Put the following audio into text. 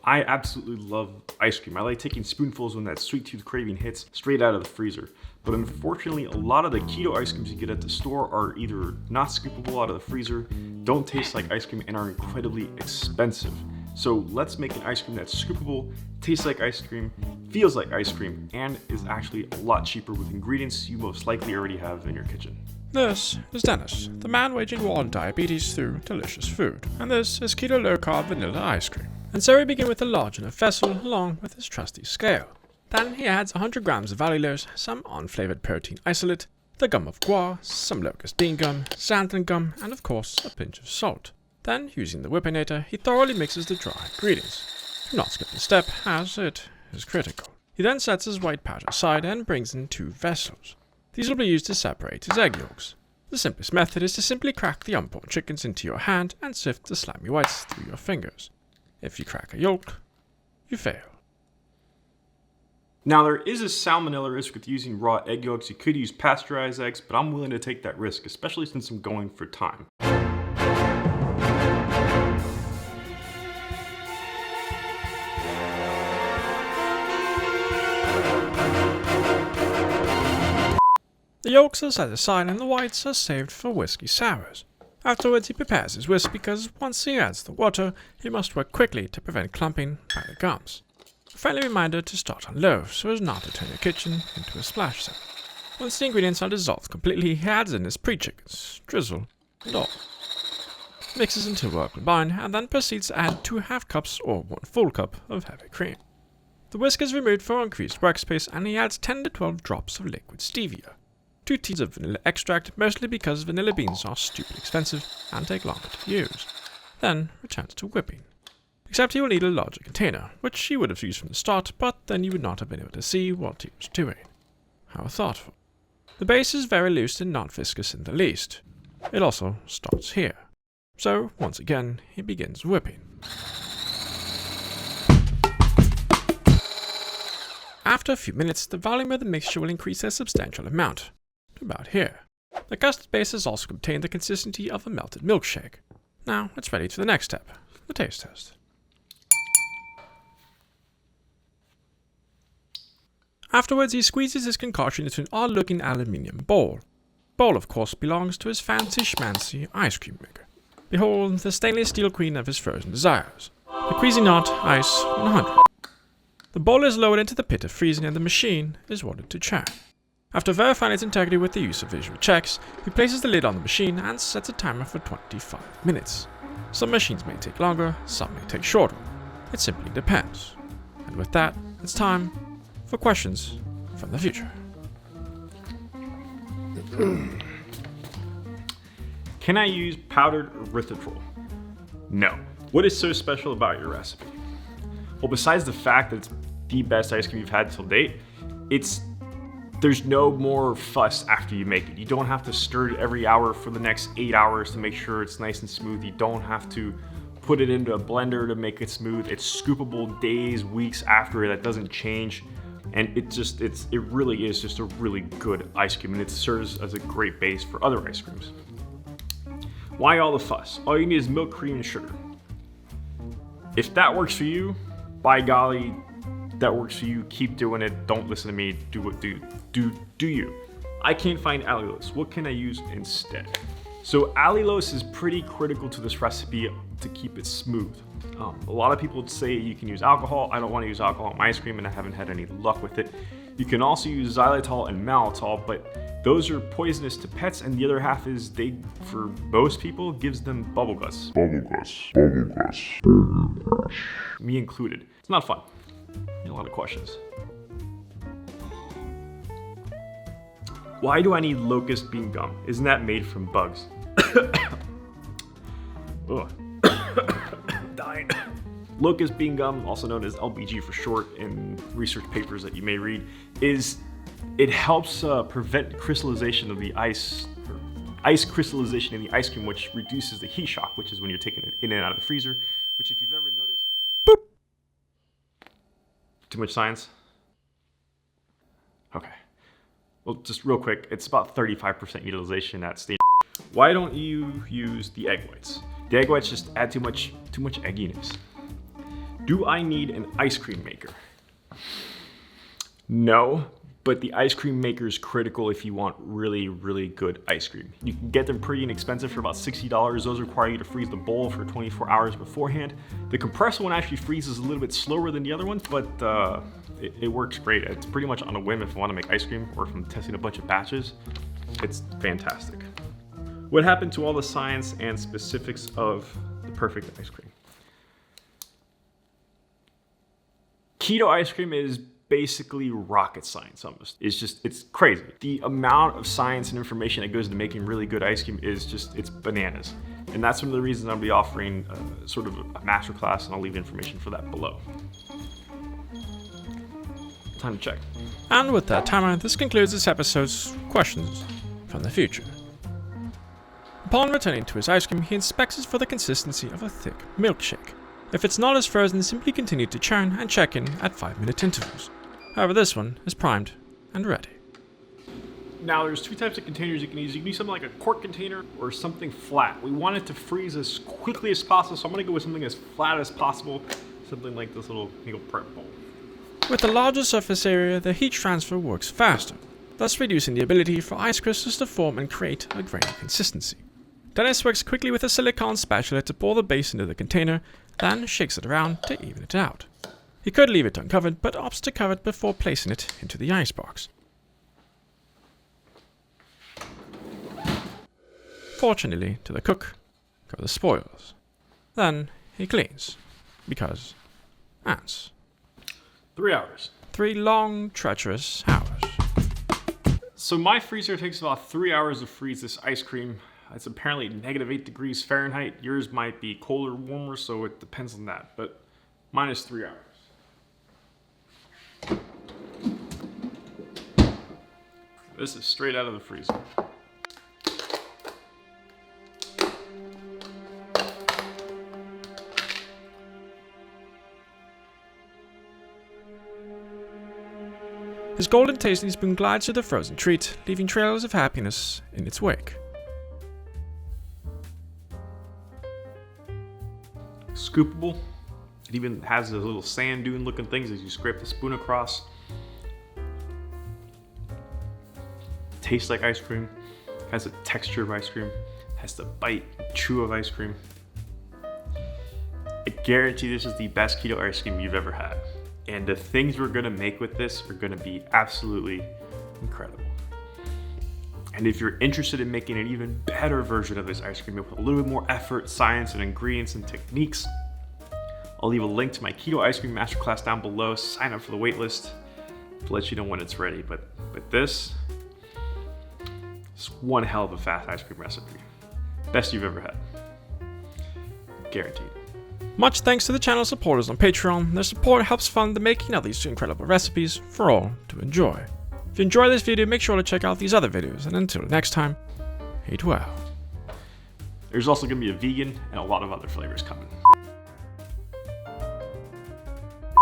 I absolutely love ice cream. I like taking spoonfuls when that sweet tooth craving hits straight out of the freezer. But unfortunately, a lot of the keto ice creams you get at the store are either not scoopable out of the freezer, don't taste like ice cream, and are incredibly expensive. So let's make an ice cream that's scoopable, tastes like ice cream, feels like ice cream, and is actually a lot cheaper with ingredients you most likely already have in your kitchen. This is Dennis, the man waging war on diabetes through delicious food, and this is Keto Low Carb Vanilla Ice Cream. And so we begin with a large enough vessel along with his trusty scale. Then he adds 100 grams of allulose, some unflavored protein isolate, the gum of guar, some locust bean gum, xanthan gum, and of course a pinch of salt. Then, using the whippinator, he thoroughly mixes the dry ingredients. Do not skip the step, as it is critical. He then sets his white powder aside and brings in 2 vessels. These will be used to separate his egg yolks. The simplest method is to simply crack the unborn chickens into your hand and sift the slimy whites through your fingers. If you crack a yolk, you fail. Now, there is a salmonella risk with using raw egg yolks. You could use pasteurized eggs, but I'm willing to take that risk, especially since I'm going for time. The yolks are set aside and the whites are saved for whiskey sours. Afterwards he prepares his whisk because once he adds the water, he must work quickly to prevent clumping by the gums. A friendly reminder to start on low so as not to turn your kitchen into a splash zone. Once the ingredients are dissolved completely, he adds in his pre-chickens, drizzle, and all. Mixes until well combined and then proceeds to add 2 half cups or 1 full cup of heavy cream. The whisk is removed for increased workspace and he adds 10 to 12 drops of liquid stevia. 2 teaspoons of vanilla extract, mostly because vanilla beans are stupid expensive and take longer to use. Then returns to whipping. Except he will need a larger container, which he would have used from the start, but then you would not have been able to see what he was doing. How thoughtful. The base is very loose and not viscous in the least. It also starts here. So, once again, he begins whipping. After a few minutes, the volume of the mixture will increase a substantial amount. About here. The custard base has also obtained the consistency of a melted milkshake. Now it's ready for the next step, the taste test. Afterwards he squeezes his concoction into an odd-looking aluminium bowl. Bowl of course belongs to his fancy schmancy ice cream maker. Behold the stainless steel queen of his frozen desires. The Cuisinart Ice 100. The bowl is lowered into the pit of freezing and the machine is ordered to churn. After verifying its integrity with the use of visual checks, he places the lid on the machine and sets a timer for 25 minutes. Some machines may take longer, some may take shorter. It simply depends. And with that, it's time for questions from the future. Can I use powdered erythritol? No. What is so special about your recipe? Well, besides the fact that it's the best ice cream you've had till date, there's no more fuss after you make it. You don't have to stir it every hour for the next 8 hours to make sure it's nice and smooth. You don't have to put it into a blender to make it smooth. It's scoopable days, weeks after. That doesn't change. And it really is just a really good ice cream, and it serves as a great base for other ice creams. Why all the fuss? All you need is milk, cream, and sugar. If that works for you, by golly, that works for you. Keep doing it. Don't listen to me. Do you. I can't find allulose. What can I use instead? So allulose is pretty critical to this recipe to keep it smooth. A lot of people say you can use alcohol. I don't want to use alcohol in my ice cream and I haven't had any luck with it. You can also use xylitol and maltol, but those are poisonous to pets, and the other half is for most people, gives them bubble guts. Me included. It's not fun. A lot of questions. Why do I need locust bean gum? Isn't that made from bugs? Ugh. Dying. Locust bean gum, also known as LBG for short in research papers that you may read, it helps prevent crystallization of the ice crystallization in the ice cream, which reduces the heat shock, which is when you're taking it in and out of the freezer, which if you've ever noticed... Boop! Too much science? Okay. Well, just real quick, it's about 35% utilization at steam. Why don't you use the egg whites? The egg whites just add too much egginess. Do I need an ice cream maker? No, but the ice cream maker is critical if you want really, really good ice cream. You can get them pretty inexpensive for about $60. Those require you to freeze the bowl for 24 hours beforehand. The compressor one actually freezes a little bit slower than the other ones, but it works great. It's pretty much on a whim if I want to make ice cream or if I'm testing a bunch of batches. It's fantastic. What happened to all the science and specifics of the perfect ice cream? Keto ice cream is basically rocket science almost. It's crazy. The amount of science and information that goes into making really good ice cream is it's bananas. And that's one of the reasons I'll be offering sort of a masterclass, and I'll leave information for that below. Time to check. And with that timer, this concludes this episode's questions from the future. Upon returning to his ice cream, he inspects it for the consistency of a thick milkshake. If it's not as frozen, simply continue to churn and check in at 5-minute intervals. However, this one is primed and ready. Now there's two types of containers you can use. You can use something like a quart container or something flat. We want it to freeze as quickly as possible, so I'm gonna go with something as flat as possible, something like this little meal prep bowl. With a larger surface area, the heat transfer works faster, thus reducing the ability for ice crystals to form and create a grainy consistency. Dennis works quickly with a silicone spatula to pour the base into the container, then shakes it around to even it out. He could leave it uncovered, but opts to cover it before placing it into the icebox. Fortunately, to the cook go the spoils. Then he cleans, because ants. 3 hours. 3 long, treacherous hours. So my freezer takes about 3 hours to freeze this ice cream. It's apparently -8 degrees Fahrenheit. Yours might be colder or warmer, so it depends on that. But mine is 3 hours. This is straight out of the freezer. His golden tasting spoon glides to the frozen treat, leaving trails of happiness in its wake. Scoopable. It even has those little sand dune looking things as you scrape the spoon across. Tastes like ice cream. Has the texture of ice cream. Has the bite and chew of ice cream. I guarantee this is the best keto ice cream you've ever had. And the things we're gonna make with this are gonna be absolutely incredible. And if you're interested in making an even better version of this ice cream with a little bit more effort, science, and ingredients and techniques, I'll leave a link to my keto ice cream masterclass down below. Sign up for the waitlist to let you know when it's ready. But this is one hell of a fast ice cream recipe. Best you've ever had. Guaranteed. Much thanks to the channel supporters on Patreon. Their support helps fund the making of these 2 incredible recipes for all to enjoy. If you enjoyed this video, make sure to check out these other videos, and until next time, eat well. There's also gonna be a vegan and a lot of other flavors coming.